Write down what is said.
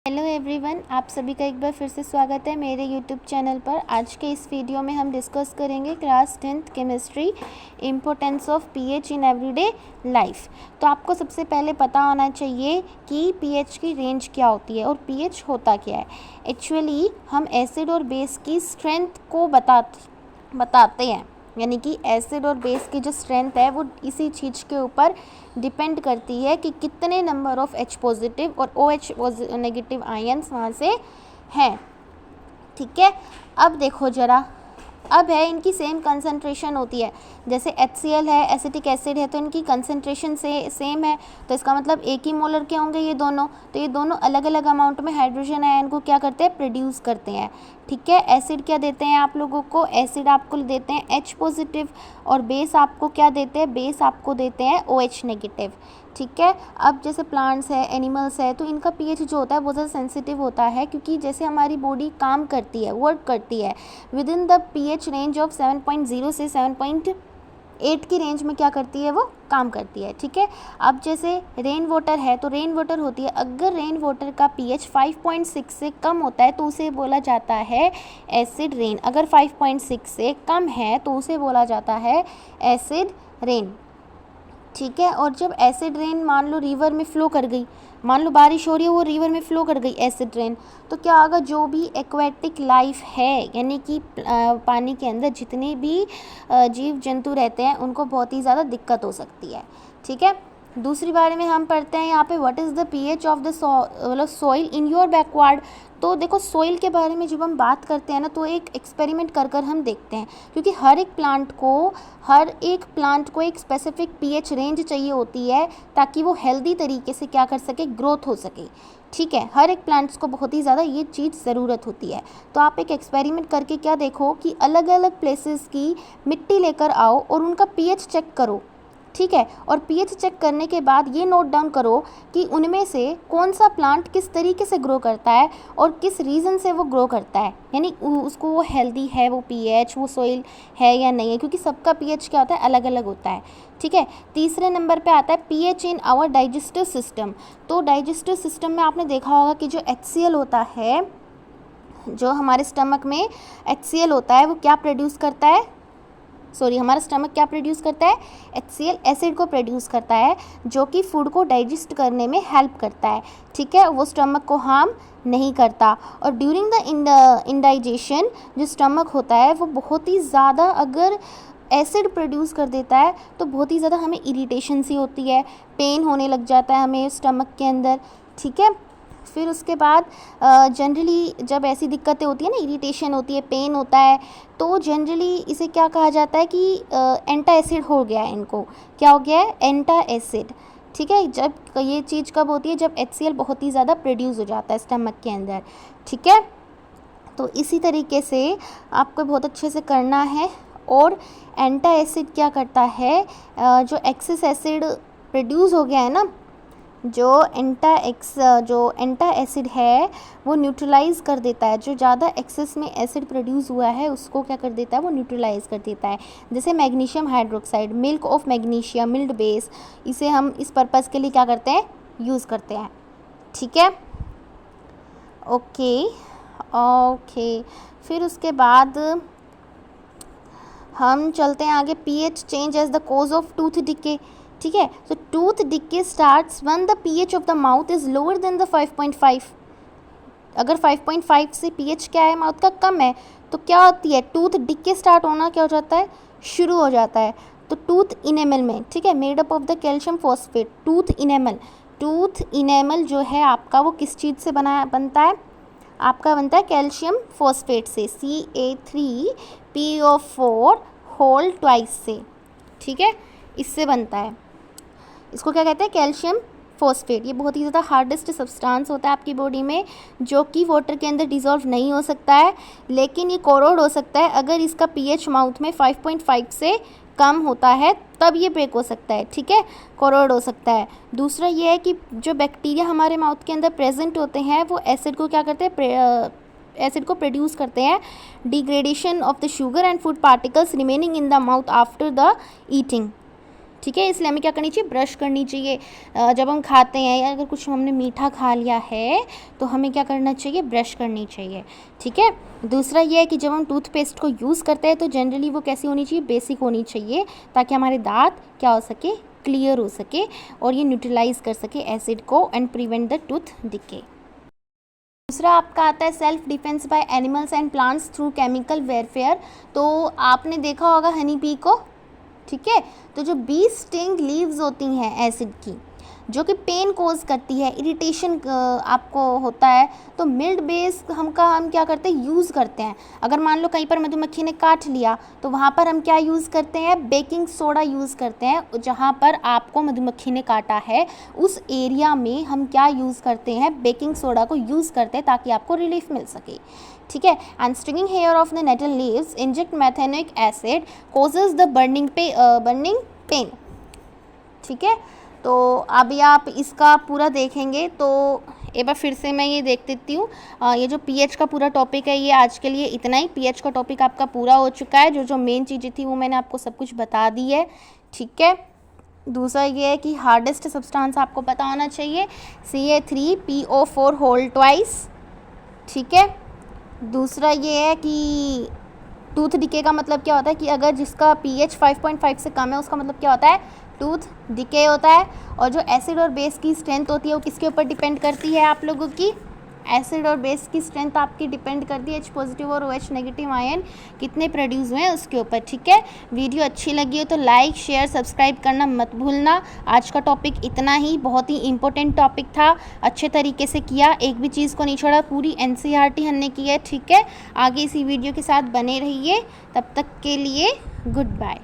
Hello everyone, आप सभी का एक बार फिर से स्वागत है मेरे यूट्यूब चैनल पर। आज के इस वीडियो में हम डिस्कस करेंगे class 10th chemistry importance of pH in everyday life. तो आपको सबसे पहले पता होना चाहिए कि पीएच की रेंज क्या होती है और पीएच होता क्या है। एक्चुअली हम एसिड और बेस की स्ट्रेंथ को बताते हैं, यानी कि एसिड और बेस की जो स्ट्रेंथ है वो इसी चीज़ के ऊपर डिपेंड करती है कि कितने नंबर ऑफ H पॉजिटिव और OH नेगेटिव आयंस वहाँ से हैं। ठीक है, अब देखो ज़रा, अब है इनकी सेम कंसंट्रेशन होती है। जैसे HCl है, एसिटिक एसिड है, तो इनकी कंसंट्रेशन से सेम है, तो इसका मतलब एक ही मोलर के होंगे ये दोनों। तो ये दोनों अलग अलग अमाउंट में हाइड्रोजन आयन को क्या करते हैं, प्रोड्यूस करते हैं। ठीक है, एसिड क्या देते हैं आप लोगों को, एसिड आपको देते हैं H पॉजिटिव, और बेस आपको क्या देते हैं, बेस आपको देते हैं OH नेगेटिव। ठीक है, अब जैसे प्लांट्स है, एनिमल्स है, तो इनका पीएच जो होता है बहुत ज़्यादा सेंसिटिव होता है, क्योंकि जैसे हमारी बॉडी काम करती है, वर्क करती है with in the pH range of 7.0 से 7.8 की रेंज में क्या करती है, वो काम करती है। ठीक है, अब जैसे रेन वाटर है, तो रेन वाटर होती है, अगर रेन वाटर का पीएच 5.6 से कम होता है तो उसे बोला जाता है एसिड रेन। अगर 5.6 से कम है तो उसे बोला जाता है एसिड रेन। ठीक है, और जब एसिड रेन मान लो रिवर में फ़्लो कर गई, मान लो बारिश हो रही है, वो रिवर में फ़्लो कर गई एसिड रेन, तो क्या होगा, जो भी एक्वेटिक लाइफ है, यानी कि पानी के अंदर जितने भी जीव जंतु रहते हैं, उनको बहुत ही ज़्यादा दिक्कत हो सकती है। ठीक है, दूसरी बारे में हम पढ़ते हैं यहाँ पे, what is the pH of the soil in your backward. तो देखो, सॉइल के बारे में जब हम बात करते हैं ना, तो एक एक्सपेरिमेंट कर हम देखते हैं, क्योंकि हर एक प्लांट को एक स्पेसिफिक पीएच रेंज चाहिए होती है, ताकि वो हेल्दी तरीके से क्या कर सके, ग्रोथ हो सके। ठीक है, हर एक प्लांट्स को बहुत ही ज़्यादा ये चीज़ ज़रूरत होती है। तो आप एक एक्सपेरिमेंट करके क्या देखो कि अलग अलग प्लेसेस की मिट्टी लेकर आओ और उनका पीएच चेक करो। ठीक है, और पीएच चेक करने के बाद ये नोट डाउन करो कि उनमें से कौन सा प्लांट किस तरीके से ग्रो करता है और किस रीज़न से वो ग्रो करता है, यानी उसको वो हेल्दी है, वो पीएच, वो सॉइल है या नहीं है, क्योंकि सबका पीएच क्या होता है, अलग अलग होता है। ठीक है, तीसरे नंबर पे आता है pH in our digestive system. तो डाइजेस्टिव सिस्टम में आपने देखा होगा कि जो HCl होता है, जो हमारे स्टमक में HCl होता है, वो क्या प्रोड्यूस करता है, हमारा स्टमक क्या प्रोड्यूस करता है, HCl एसिड को प्रोड्यूस करता है, जो कि फूड को डाइजेस्ट करने में हेल्प करता है। ठीक है, वो स्टमक को हार्म नहीं करता। और ड्यूरिंग द इंडाइजेशन जो स्टमक होता है, वो बहुत ही ज़्यादा अगर एसिड प्रोड्यूस कर देता है तो बहुत ही ज़्यादा हमें इरिटेशन सी होती है, पेन होने लग जाता है हमें स्टमक के अंदर। ठीक है, फिर उसके बाद जनरली जब ऐसी दिक्कतें होती है ना, इरिटेशन होती है, पेन होता है, तो जनरली इसे क्या कहा जाता है कि एंटा एसिड हो गया है, इनको क्या हो गया है, एंटा एसिड। ठीक है, जब ये चीज़ कब होती है, जब HCl बहुत ही ज़्यादा प्रोड्यूस हो जाता है स्टमक के अंदर। ठीक है, तो इसी तरीके से आपको बहुत अच्छे से करना है। और एंटा एसिड क्या करता है, जो एक्सेस एसिड प्रोड्यूस हो गया है ना, जो एंटा एसिड है वो न्यूट्रलाइज कर देता है, जो ज़्यादा एक्सेस में एसिड प्रोड्यूस हुआ है उसको क्या कर देता है, वो न्यूट्रलाइज कर देता है। जैसे magnesium hydroxide, milk of magnesium, mild base, इसे हम इस पर्पज़ के लिए क्या करते हैं, यूज़ करते हैं। ठीक है, ओके, फिर उसके बाद हम चलते हैं आगे, pH change as the cause of tooth decay. ठीक है, तो tooth decay starts when the pH of the mouth is lower than the 5.5। अगर 5.5 से पीएच क्या है, माउथ का, कम है, तो क्या होती है, टूथ डिके स्टार्ट होना क्या हो जाता है, शुरू हो जाता है। तो टूथ इनेमल में, ठीक है, made up of the calcium phosphate, tooth enamel जो है आपका, वो किस चीज़ से बनता है, आपका बनता है कैल्शियम फॉस्फेट से, CA3PO4 होल ट्वाइस से। ठीक है, इससे बनता है, इसको क्या कहते हैं, कैल्शियम फॉस्फेट। ये बहुत ही ज़्यादा हार्डेस्ट सब्सटेंस होता है आपकी बॉडी में, जो कि वाटर के अंदर डिज़ोल्व नहीं हो सकता है, लेकिन ये कोरोड हो सकता है अगर इसका पीएच माउथ में 5.5 से कम होता है, तब ये ब्रेक हो सकता है। ठीक है, कोरोड हो सकता है। दूसरा ये है कि जो बैक्टीरिया हमारे माउथ के अंदर प्रेजेंट होते हैं, वो एसिड को क्या करते हैं, एसिड को प्रोड्यूस करते हैं, degradation of the sugar and food particles remaining in the mouth after the eating. ठीक है, इसलिए हमें क्या करनी चाहिए, ब्रश करनी चाहिए। जब हम खाते हैं या अगर कुछ हमने मीठा खा लिया है तो हमें क्या करना चाहिए, ब्रश करनी चाहिए। ठीक है, दूसरा ये है कि जब हम टूथपेस्ट को यूज़ करते हैं तो जनरली वो कैसी होनी चाहिए, बेसिक होनी चाहिए, ताकि हमारे दांत क्या हो सके, क्लियर हो सके और ये न्यूट्रलाइज कर सके एसिड को and prevent the tooth decay. दूसरा आपका आता है self defence by animals and plants through chemical warfare. तो आपने देखा होगा हनी बी को, ठीक है, तो जो बी स्टिंग लीव्स होती हैं एसिड की, जो कि पेन कोज करती है, इरिटेशन आपको होता है, तो मिल्ट बेस हम क्या करते हैं, यूज़ करते हैं। अगर मान लो कहीं पर मधुमक्खी ने काट लिया तो वहाँ पर हम क्या यूज़ करते हैं, बेकिंग सोडा यूज़ करते हैं। जहाँ पर आपको मधुमक्खी ने काटा है उस एरिया में हम क्या यूज़ करते हैं, बेकिंग सोडा को यूज़ करते हैं ताकि आपको रिलीफ मिल सके। ठीक है, and stinging hair of the nettle leaves inject methanoic acid causes the burning pain. ठीक है, तो अभी आप इसका पूरा देखेंगे तो एक बार फिर से मैं ये देख देती हूँ। ये जो पीएच का पूरा टॉपिक है ये आज के लिए इतना ही। पीएच का टॉपिक आपका पूरा हो चुका है, जो मेन चीज़ें थी वो मैंने आपको सब कुछ बता दी है। ठीक है, दूसरा ये है कि हार्डेस्ट सब्सटेंस आपको पता होना चाहिए, CA3PO4 होल ट्वाइस। ठीक है, दूसरा ये है कि टूथ डिके का मतलब क्या होता है कि अगर जिसका pH 5.5 से कम है उसका मतलब क्या होता है, टूथ डिके होता है। और जो एसिड और बेस की स्ट्रेंथ होती है वो किसके ऊपर डिपेंड करती है, आप लोगों की एसिड और बेस की स्ट्रेंथ आपकी डिपेंड करती है H पॉजिटिव और OH नेगेटिव आयन कितने प्रोड्यूस हुए हैं उसके ऊपर। ठीक है, वीडियो अच्छी लगी हो तो लाइक शेयर सब्सक्राइब करना मत भूलना। आज का टॉपिक इतना ही, बहुत ही इंपॉर्टेंट टॉपिक था, अच्छे तरीके से किया, एक भी चीज़ को नहीं छोड़ा, पूरी NCERT हमने की है। ठीक है, आगे इसी वीडियो के साथ बने रहिए, तब तक के लिए गुड बाय।